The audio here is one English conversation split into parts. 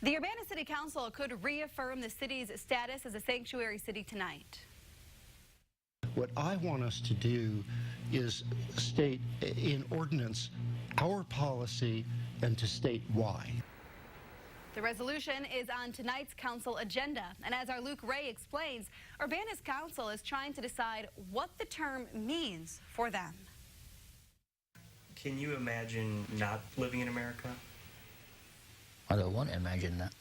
The Urbana City Council could reaffirm the city's status as a sanctuary city tonight. What I want us to do is state in ordinance our policy and to state why. The resolution is on tonight's council agenda, and as our Luke Ray explains, Urbana's council is trying to decide what the term means for them. Can you imagine not living in America? I don't want to imagine that.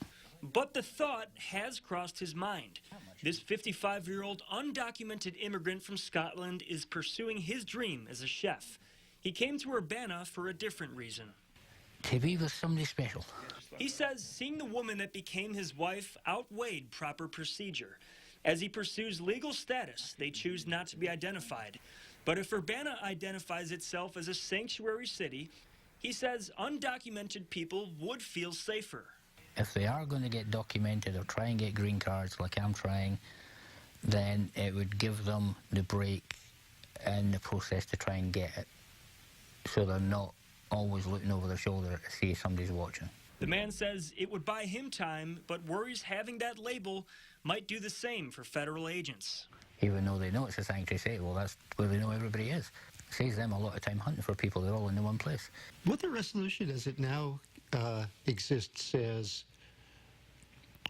But the thought has crossed his mind. This 55-year-old undocumented immigrant from Scotland is pursuing his dream as a chef. He came to Urbana for a different reason. To be with somebody special. He says seeing the woman that became his wife outweighed proper procedure. As he pursues legal status, they choose not to be identified. But if Urbana identifies itself as a sanctuary city, he says undocumented people would feel safer. If they are going to get documented or try and get green cards like I'm trying, then it would give them the break in the process to try and get it, so they're not always looking over their shoulder to see if somebody's watching. The man says it would buy him time, but worries having that label might do the same for federal agents. Even though they know it's a sanctuary city, well, that's where they know everybody is. It saves them a lot of time hunting for people. They're all in the one place. What the resolution as it now exists says,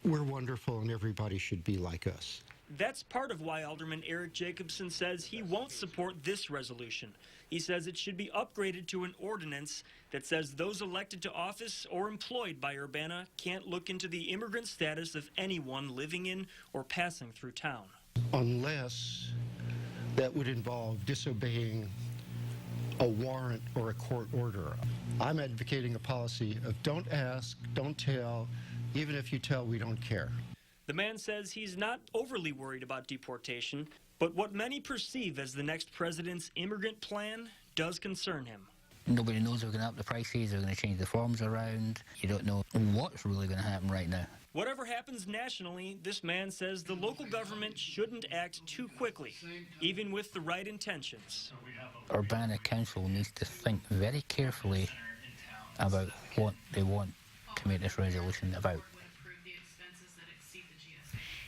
we're wonderful and everybody should be like us. That's part of why Alderman Eric Jacobson says he won't support this resolution. He says it should be upgraded to an ordinance that says those elected to office or employed by Urbana can't look into the immigrant status of anyone living in or passing through town. Unless that would involve disobeying a warrant or a court order. I'm advocating a policy of don't ask, don't tell, even if you tell, we don't care. The man says he's not overly worried about deportation, but what many perceive as the next president's immigrant plan does concern him. Nobody knows they're going to up the prices, they're going to change the forms around. You don't know what's really going to happen right now. Whatever happens nationally, this man says the local government shouldn't act too quickly, even with the right intentions. Urbana Council needs to think very carefully about what they want to make this resolution about.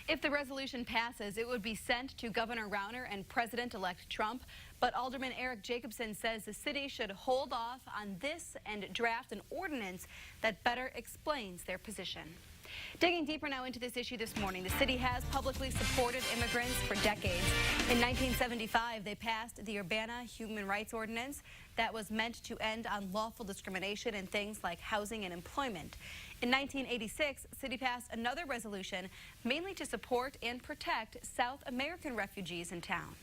If the resolution passes, it would be sent to Governor Rauner and President-elect Trump. But Alderman Eric Jacobson says the city should hold off on this and draft an ordinance that better explains their position. Digging deeper now into this issue this morning, the city has publicly supported immigrants for decades. In 1975, they passed the Urbana Human Rights Ordinance that was meant to end unlawful discrimination in things like housing and employment. In 1986, the city passed another resolution mainly to support and protect South American refugees in town.